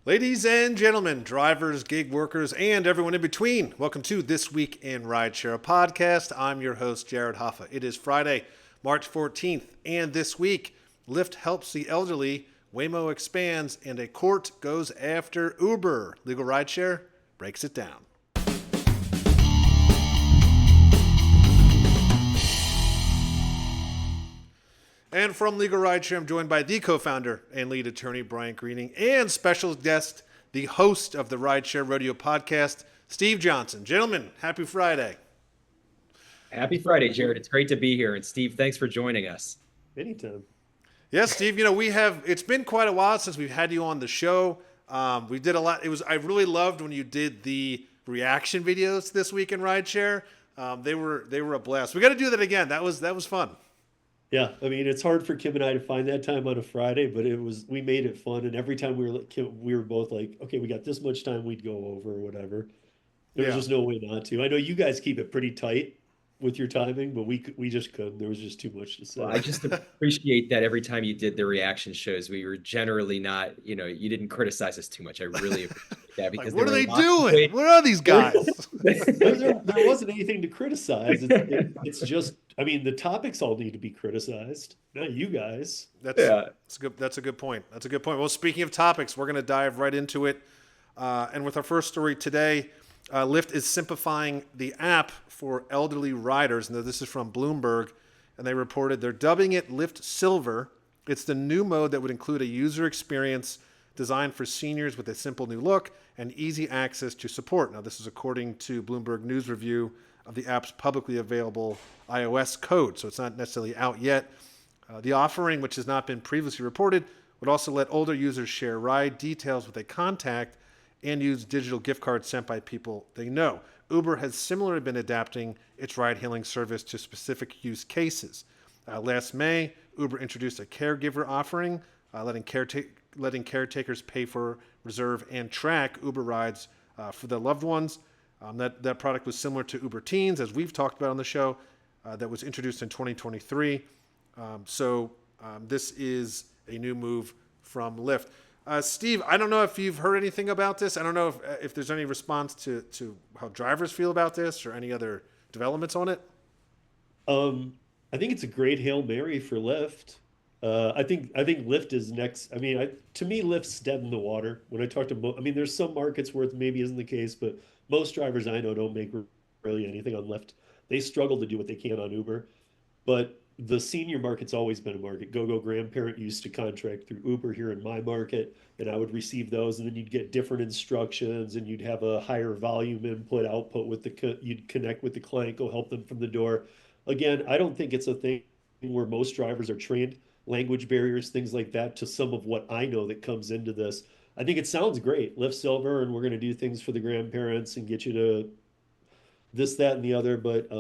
Ladies and gentlemen, drivers, gig workers, and everyone in between, welcome to This Week in Rideshare podcast. I'm your host, Jared Hoffa. It is Friday, March 14th, and this week, Lyft helps the elderly, Waymo expands, and a court goes after Uber. Legal Rideshare breaks it down. And from Legal Rideshare, I'm joined by the co-founder and lead attorney, Brian Greening, and special guest, the host of the Rideshare Rodeo podcast, Steve Johnson. Gentlemen, happy Friday. Happy Friday, Jared. It's great to be here. And Steve, thanks for joining us. Anytime. Yes, Steve, it's been quite a while since we've had you on the show. We did a lot. I really loved when you did the reaction videos this week in Rideshare. They were a blast. We got to do that again. That was fun. Yeah, I mean, it's hard for Kim and I to find that time on a Friday, but we made it fun. And every time we were both like, okay, we got this much time, we'd go over or whatever. There was just no way not to. I know you guys keep it pretty tight with your timing, but we just couldn't. There was just too much to say. Well, I just appreciate that every time you did the reaction shows, we were generally not, you didn't criticize us too much. I really appreciate that because what are they doing? What are these guys? there wasn't anything to criticize. It's just, I mean, the topics all need to be criticized, not you guys. That's a good point. That's a good point. Well, speaking of topics, we're going to dive right into it. And with our first story today, Lyft is simplifying the app for elderly riders. And this is from Bloomberg, and they reported they're dubbing it Lyft Silver. It's the new mode that would include a user experience designed for seniors with a simple new look and easy access to support. Now, this is according to Bloomberg News review of the app's publicly available iOS code, so it's not necessarily out yet. The offering, which has not been previously reported, would also let older users share ride details with a contact and use digital gift cards sent by people they know. Uber has similarly been adapting its ride-hailing service to specific use cases. Last May, Uber introduced a caregiver offering, letting caretakers pay for, reserve, and track Uber rides for their loved ones. That product was similar to Uber Teens, as we've talked about on the show, that was introduced in 2023. This is a new move from Lyft. Steve, I don't know if you've heard anything about this. I don't know if there's any response to how drivers feel about this or any other developments on it. I think it's a great Hail Mary for Lyft. I think Lyft is next. I mean, to me, Lyft's dead in the water. When I talk to, I mean, there's some markets where it maybe isn't the case, but most drivers I know don't make really anything on Lyft. They struggle to do what they can on Uber, but the senior market's always been a market. Go grandparent used to contract through Uber here in my market, and I would receive those, and then you'd get different instructions, and you'd have a higher volume input output with you'd connect with the client, go help them from the door. Again, I don't think it's a thing where most drivers are trained, language barriers, things like that, to some of what I know that comes into this. I think it sounds great, Lyft Silver, and we're going to do things for the grandparents and get you to this, that, and the other. But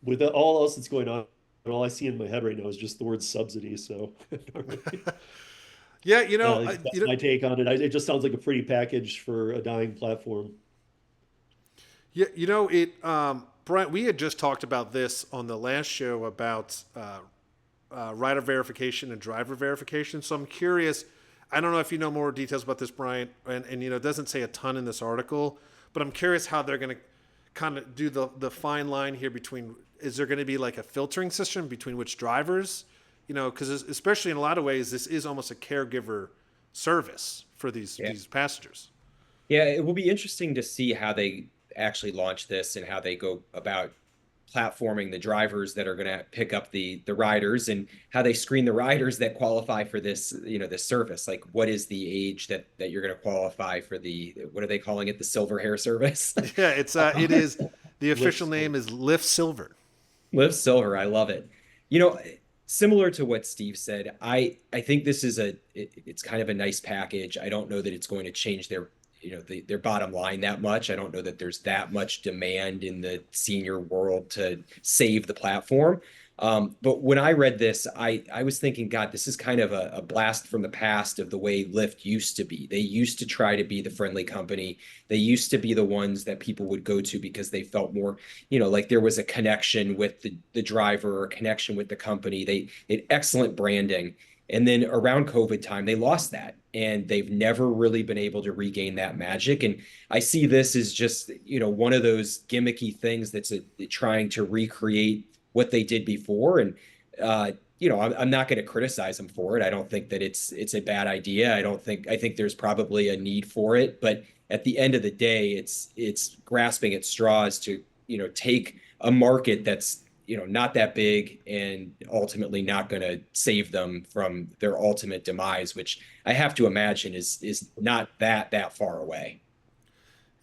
with all else that's going on, all I see in my head right now is just the word subsidy. So, yeah, that's my take on it. It just sounds like a pretty package for a dying platform. Yeah, Brent, we had just talked about this on the last show about rider verification and driver verification. So I'm curious. I don't know if you know more details about this, Brian, and it doesn't say a ton in this article, but I'm curious how they're going to kind of do the fine line here between, is there going to be like a filtering system between which drivers, because especially in a lot of ways, this is almost a caregiver service for these passengers. Yeah, it will be interesting to see how they actually launch this and how they go about platforming the drivers that are going to pick up the riders, and how they screen the riders that qualify for this, this service. Like, what is the age that you're going to qualify for what are they calling it? The silver hair service? Yeah, it is. The official name is Lyft Silver. Lyft Silver. I love it. Similar to what Steve said, I think this is it's kind of a nice package. I don't know that it's going to change their bottom line that much. I don't know that there's that much demand in the senior world to save the platform. But when I read this, I was thinking, God, this is kind of a blast from the past of the way Lyft used to be. They used to try to be the friendly company. They used to be the ones that people would go to because they felt more, like there was a connection with the driver or a connection with the company. They had excellent branding. And then around COVID time, they lost that, and they've never really been able to regain that magic. And I see this as just, one of those gimmicky things that's trying to recreate what they did before. And I'm not going to criticize them for it. I don't think that it's a bad idea. I think there's probably a need for it, but at the end of the day, it's grasping at straws to, take a market that's, not that big and ultimately not going to save them from their ultimate demise, which I have to imagine is not that far away.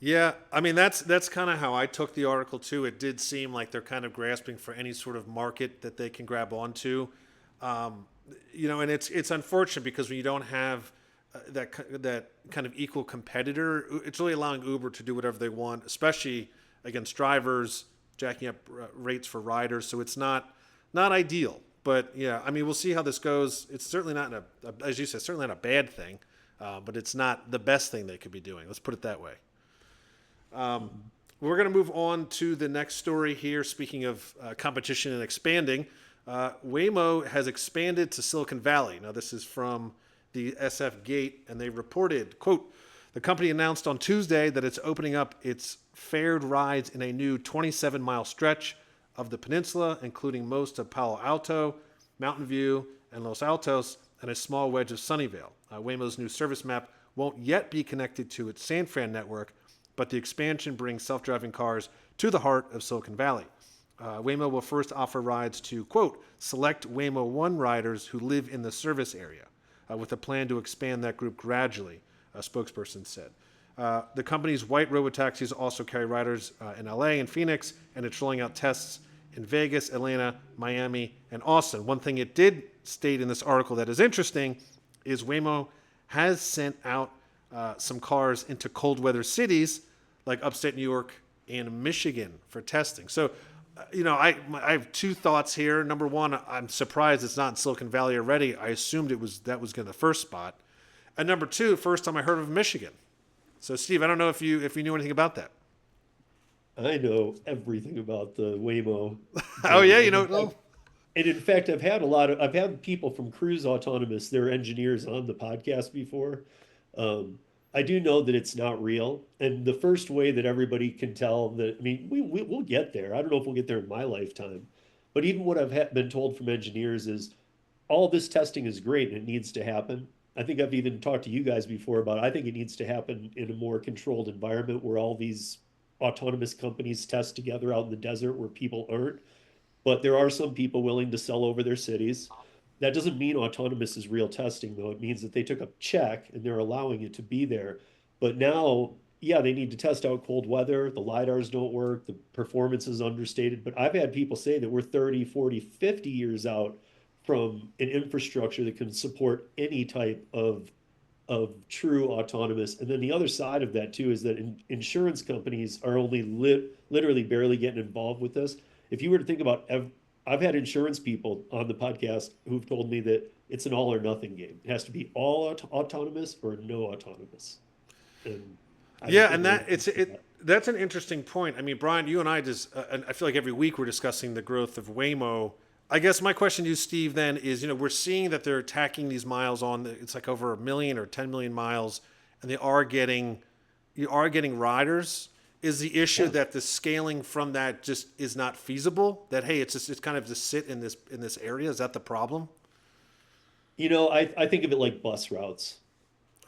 Yeah, I mean that's kind of how I took the article too. It did seem like they're kind of grasping for any sort of market that they can grab onto, um, and it's unfortunate because when you don't have that kind of equal competitor, it's really allowing Uber to do whatever they want, especially against drivers, jacking up rates for riders. So it's not ideal. But yeah, I mean we'll see how this goes. It's certainly not as you said, certainly not a bad thing, but it's not the best thing they could be doing. Let's put it that way. We're going to move on to the next story here. Speaking of competition and expanding, Waymo has expanded to Silicon Valley. Now, this is from the SF Gate, and they reported, quote, the company announced on Tuesday that it's opening up its fared rides in a new 27-mile stretch of the peninsula, including most of Palo Alto, Mountain View, and Los Altos, and a small wedge of Sunnyvale. Waymo's new service map won't yet be connected to its San Fran network, but the expansion brings self-driving cars to the heart of Silicon Valley. Waymo will first offer rides to, quote, select Waymo One riders who live in the service area, with a plan to expand that group gradually, a spokesperson said. The company's white robotaxis also carry riders in LA and Phoenix, and it's rolling out tests in Vegas, Atlanta, Miami, and Austin. One thing it did state in this article that is interesting is Waymo has sent out some cars into cold weather cities like upstate New York and Michigan for testing. So, I have two thoughts here. Number one, I'm surprised it's not in Silicon Valley already. I assumed that was going to the first spot. And number two, first time I heard of Michigan. So, Steve, I don't know if you knew anything about that. I know everything about the Waymo Oh thing. yeah, I've had people from Cruise Autonomous, their engineers on the podcast before. I do know that it's not real. And the first way that everybody can tell that, I mean, we'll get there. I don't know if we'll get there in my lifetime. But even what been told from engineers is all this testing is great and it needs to happen. I think I've even talked to you guys before about I think it needs to happen in a more controlled environment where all these autonomous companies test together out in the desert where people aren't. But there are some people willing to sell over their cities. That doesn't mean autonomous is real testing, though. It means that they took a check and they're allowing it to be there. But now, yeah, they need to test out cold weather. The LiDARs don't work. The performance is understated. But I've had people say that we're 30, 40, 50 years out from an infrastructure that can support any type of true autonomous. And then the other side of that too is that insurance companies are only literally barely getting involved with this. If you were to think about, I've had insurance people on the podcast who've told me that it's an all or nothing game. It has to be all autonomous or no autonomous. And I don't yeah, think and we're that's an interesting point. I mean, Brian, you and I just, and I feel like every week we're discussing the growth of Waymo. I guess my question to you, Steve, then is, we're seeing that they're attacking these miles it's like over 1 million or 10 million miles, and you are getting riders. Is the issue Yeah. that the scaling from that just is not feasible? That hey, it's kind of just sit in this area. Is that the problem? I think of it like bus routes.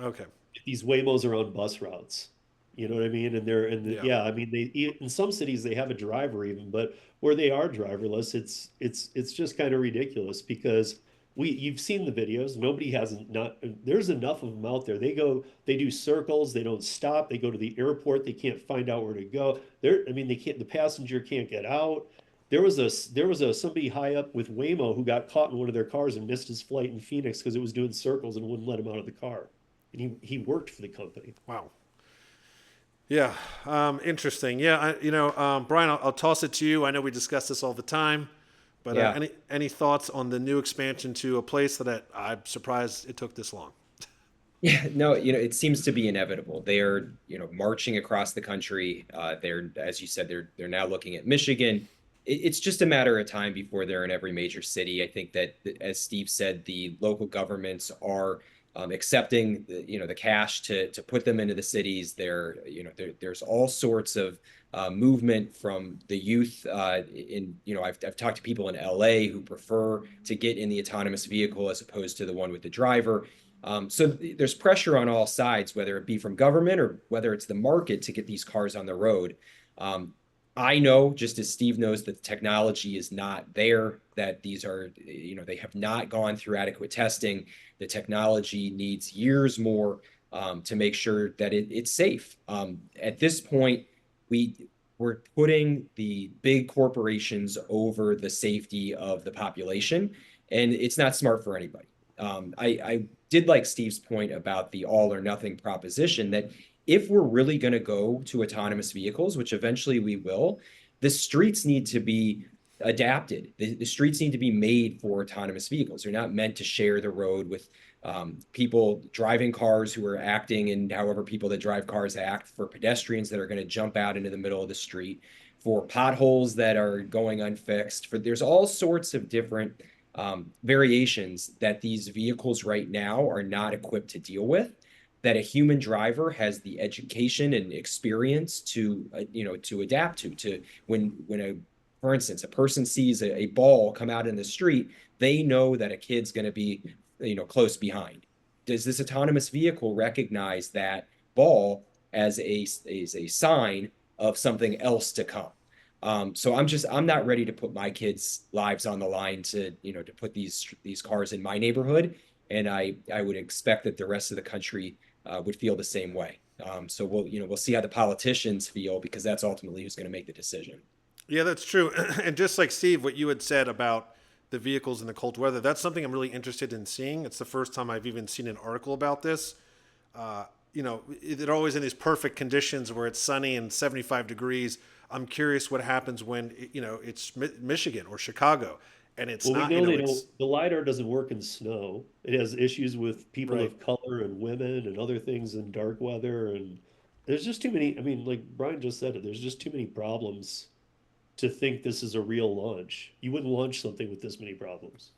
Okay. These Waymos are on bus routes. You know what I mean? And Yeah. yeah, I mean in some cities they have a driver even, but where they are driverless, it's just kind of ridiculous because you've seen the videos. Nobody hasn't not there's enough of them out there. They do circles, they don't stop, they go to the airport, they can't find out where to go. I mean, they can't the passenger can't get out. There was a somebody high up with Waymo who got caught in one of their cars and missed his flight in Phoenix because it was doing circles and wouldn't let him out of the car. And he worked for the company. Wow. Yeah. Interesting. Yeah. Brian, I'll toss it to you. I know we discuss this all the time, but Yeah. any thoughts on the new expansion to a place that I'm surprised it took this long? Yeah, no, it seems to be inevitable. They are, marching across the country. As you said, they're now looking at Michigan. it's just a matter of time before they're in every major city. I think that, as Steve said, the local governments are accepting the cash to put them into the cities. There's all sorts of movement from the youth. I've talked to people in LA who prefer to get in the autonomous vehicle as opposed to the one with the driver. So there's pressure on all sides, whether it be from government or whether it's the market to get these cars on the road. I know, just as Steve knows, that the technology is not there, that these are, they have not gone through adequate testing. The technology needs years more to make sure that it's safe. At this point, we're putting the big corporations over the safety of the population, and it's not smart for anybody. I did like Steve's point about the all or nothing proposition, that if we're really going to go to autonomous vehicles, which eventually we will, the streets need to be adapted. The streets need to be made for autonomous vehicles. They're not meant to share the road with people driving cars who are acting, and however people that drive cars act, for pedestrians that are going to jump out into the middle of the street, for potholes that are going unfixed. There's all sorts of different variations that these vehicles right now are not equipped to deal with, that a human driver has the education and experience to adapt to for instance, a person sees a ball come out in the street, they know that a kid's going to be close behind. Does this autonomous vehicle recognize that ball as a sign of something else to come? So I'm not ready to put my kids' lives on the line to put these cars in my neighborhood, and I would expect that the rest of the country would feel the same way. So we'll see how the politicians feel, because that's ultimately who's going to make the decision. Yeah, that's true. And just like Steve, what you had said about the vehicles in the cold weather, that's something I'm really interested in seeing. It's the first time I've even seen an article about this. They're always in these perfect conditions where it's sunny and 75 degrees. I'm curious what happens when it's Michigan or Chicago, and it's Well, we not. know the LiDAR doesn't work in snow. It has issues with people Right. of color and women and other things in dark weather. And there's just too many. I mean, like Brian just said it, there's just too many problems to think this is a real launch. You wouldn't launch something with this many problems.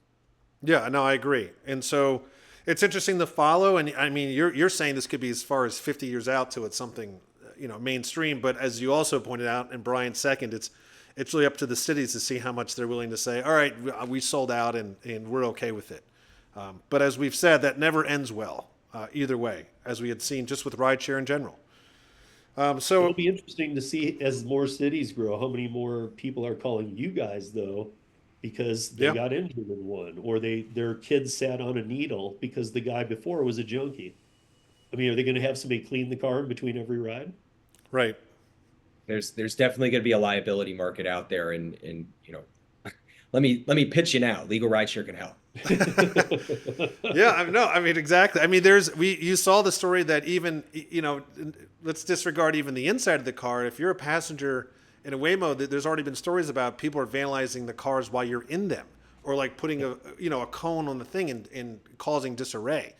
Yeah, no, I agree. And so it's interesting to follow. And I mean, you're saying this could be as far as 50 years out till it's something mainstream. But as you also pointed out, and Brian second, it's really up to the cities to see how much they're willing to say, all right, we sold out and we're okay with it. But as we've said, that never ends well either way, as we had seen just with rideshare in general. It'll be interesting to see as more cities grow, how many more people are calling you guys though, because they Yeah, got injured in one, or their kids sat on a needle because the guy before was a junkie. I mean, are they going to have somebody clean the car in between every ride? right. There's definitely going to be a liability market out there, and let me pitch you now. Legal Rideshare can help. Yeah, I mean exactly. I mean, you saw the story that even let's disregard even the inside of the car. If you're a passenger in a Waymo, there's already been stories about people are vandalizing the cars while you're in them, or like putting a cone on the thing and causing disarray.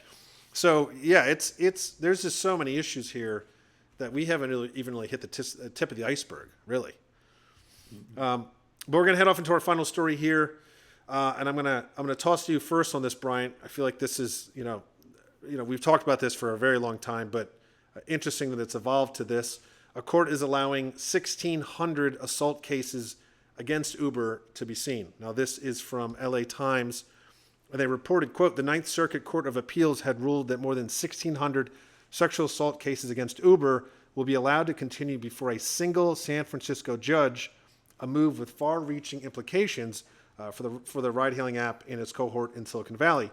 So yeah, it's there's just so many issues here that we haven't even really hit the tip of the iceberg, really. But we're gonna head off into our final story here. And I'm gonna toss to you first on this, Brian. I feel like this is we've talked about this for a very long time, but interesting that it's evolved to this. A court is allowing 1,600 assault cases against Uber to be seen. Now this is from LA Times, and they reported, quote, the Ninth Circuit Court of Appeals had ruled that more than 1,600 sexual assault cases against Uber will be allowed to continue before a single San Francisco judge, a move with far-reaching implications for the ride-hailing app and its cohort in Silicon Valley.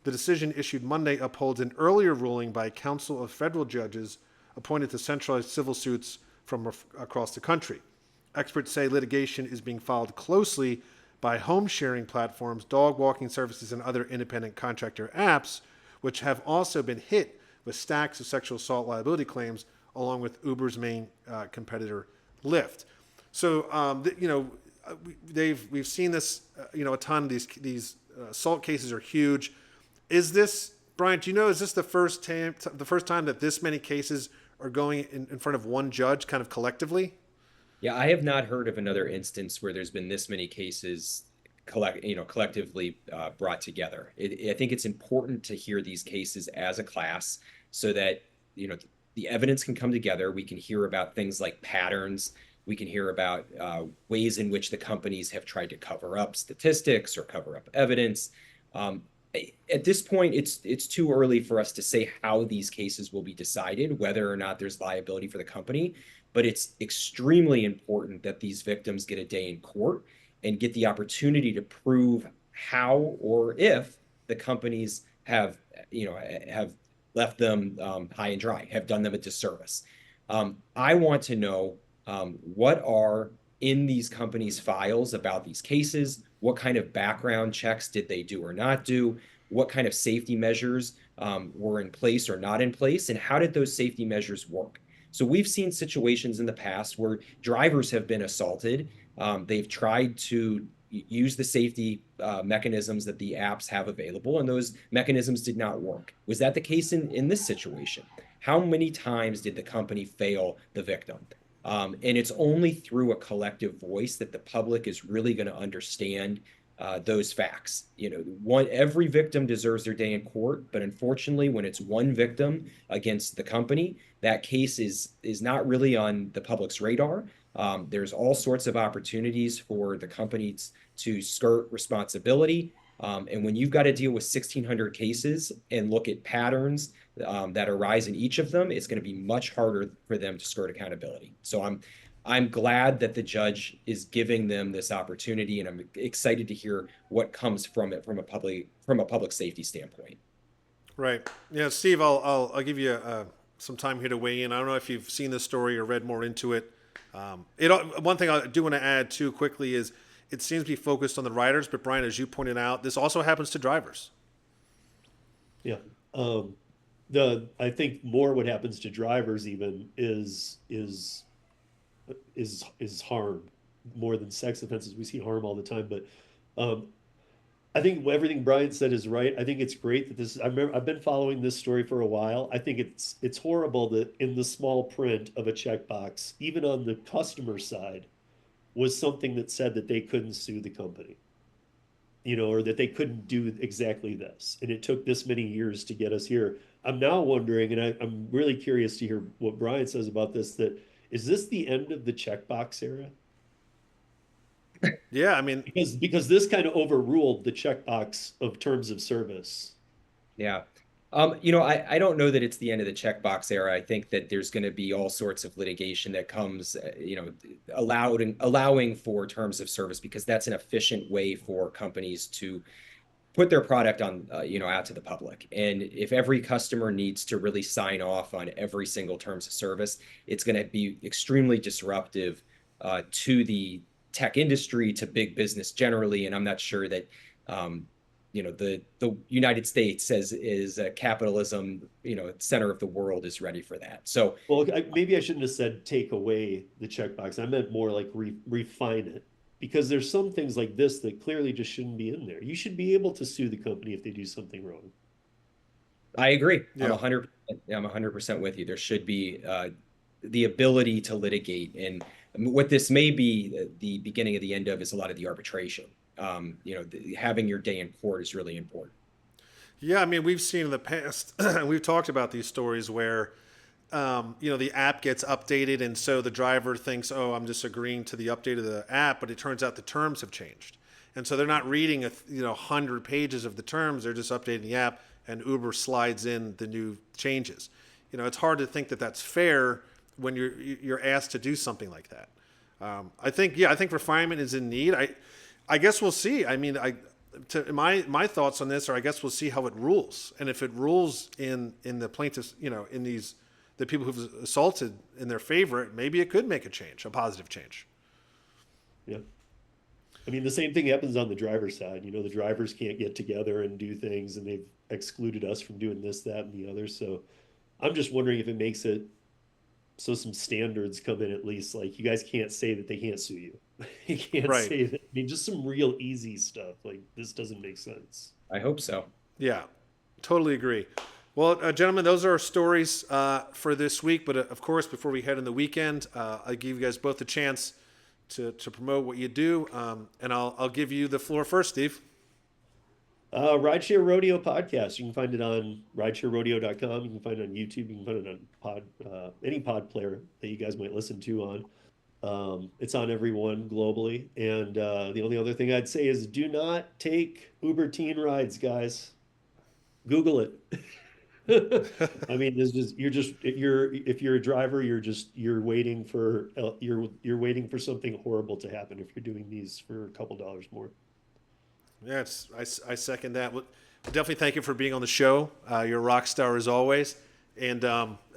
The decision issued Monday upholds an earlier ruling by a council of federal judges appointed to centralize civil suits from across the country. Experts say litigation is being followed closely by home-sharing platforms, dog walking services, and other independent contractor apps, which have also been hit with stacks of sexual assault liability claims, along with Uber's main competitor, Lyft. So, we've seen this, a ton. These assault cases are huge. Is this, Brian? Do you know? Is this the first time that this many cases are going in front of one judge, kind of collectively? Yeah, I have not heard of another instance where there's been this many cases collectively brought together. I think it's important to hear these cases as a class so that, you know, the evidence can come together. We can hear about things like patterns. We can hear about ways in which the companies have tried to cover up statistics or cover up evidence. Um, at this point, it's too early for us to say how these cases will be decided, whether or not there's liability for the company. But it's extremely important that these victims get a day in court and get the opportunity to prove how or if the companies have, have left them high and dry, have done them a disservice. I want to know what are in these companies' files about these cases. What kind of background checks did they do or not do? What kind of safety measures were in place or not in place? And how did those safety measures work? So we've seen situations in the past where drivers have been assaulted. They've tried to use the safety mechanisms that the apps have available, and those mechanisms did not work. Was that the case in this situation? How many times did the company fail the victim? And it's only through a collective voice that the public is really going to understand those facts. Every victim deserves their day in court, but unfortunately, when it's one victim against the company, that case is not really on the public's radar. There's all sorts of opportunities for the companies to skirt responsibility. And when you've got to deal with 1,600 cases and look at patterns that arise in each of them, it's going to be much harder for them to skirt accountability. So I'm glad that the judge is giving them this opportunity, and I'm excited to hear what comes from it from a public safety standpoint. Right. Yeah, Steve, I'll give you some time here to weigh in. I don't know if you've seen this story or read more into it. One thing I do want to add too quickly is it seems to be focused on the riders, but Brian, as you pointed out, this also happens to drivers. Yeah. I think more what happens to drivers even is harm more than sex offenses. We see harm all the time, but um, I think everything Brian said is right. I think it's great that this. I've been following this story for a while. I think it's horrible that in the small print of a checkbox, even on the customer side, was something that said that they couldn't sue the company, or that they couldn't do exactly this, and it took this many years to get us here. I'm now wondering, and I'm really curious to hear what Brian says about this. That is this the end of the checkbox era? Yeah, I mean, Because this kind of overruled the checkbox of terms of service. Yeah. I don't know that it's the end of the checkbox era. I think that there's going to be all sorts of litigation that comes, allowing for terms of service, because that's an efficient way for companies to put their product on, out to the public. And if every customer needs to really sign off on every single terms of service, it's going to be extremely disruptive to the tech industry, to big business generally. And I'm not sure that, the United States is a capitalism, center of the world, is ready for that. So, Well, maybe I shouldn't have said take away the checkbox. I meant more like refine it, because there's some things like this that clearly just shouldn't be in there. You should be able to sue the company if they do something wrong. I agree. yeah. I'm 100% with you. There should be the ability to litigate, and what this may be the beginning of the end of is a lot of the arbitration. Having your day in court is really important. Yeah, I mean, we've seen in the past, we've talked about these stories where, the app gets updated, and so the driver thinks, oh, I'm just agreeing to the update of the app, but it turns out the terms have changed. And so they're not reading 100 pages of the terms, they're just updating the app, and Uber slides in the new changes. It's hard to think that that's fair when you're asked to do something like that. I think refinement is in need. I guess we'll see. I mean, my thoughts on this are, I guess we'll see how it rules, and if it rules in the plaintiffs, in the people who've assaulted in their favor, maybe it could make a positive change. Yeah. I mean, the same thing happens on the driver's side. The drivers can't get together and do things, and they've excluded us from doing this, that, and the other. So I'm just wondering if it makes it so some standards come in, at least. Like, you guys can't say that they can't sue you. You can't Right. say that. I mean, just some real easy stuff. Like, this doesn't make sense. I hope so. Yeah, totally agree. Well, gentlemen, those are our stories for this week. But of course, before we head in the weekend, I give you guys both a chance to promote what you do. And I'll give you the floor first, Steve. Rideshare Rodeo podcast. You can find it on ridesharerodeo.com. You can find it on YouTube. You can find it on any pod player that you guys might listen to on. It's on everyone globally. And the only other thing I'd say is do not take Uber teen rides, guys. Google it. I mean, if you're a driver, you're waiting for waiting for something horrible to happen if you're doing these for a couple dollars more. Yes, I second that. Well, definitely thank you for being on the show. You're a rock star as always. And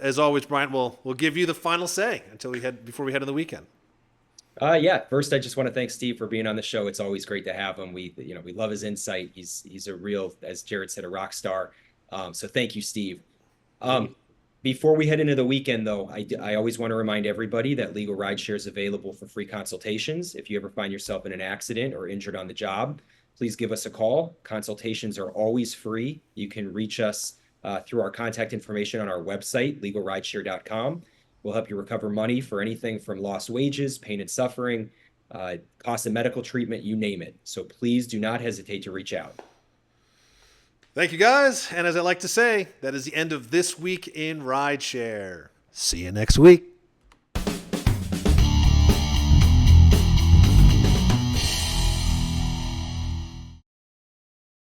as always, Brian, we'll give you the final say before we head in the weekend. First, I just want to thank Steve for being on the show. It's always great to have him. We love his insight. He's a real, as Jared said, a rock star. So thank you, Steve. Before we head into the weekend, though, I always want to remind everybody that Legal Rideshare is available for free consultations. If you ever find yourself in an accident or injured on the job, please give us a call. Consultations are always free. You can reach us through our contact information on our website, LegalRideshare.com. We'll help you recover money for anything from lost wages, pain and suffering, cost of medical treatment, you name it. So please do not hesitate to reach out. Thank you, guys. And as I like to say, that is the end of this week in Rideshare. See you next week.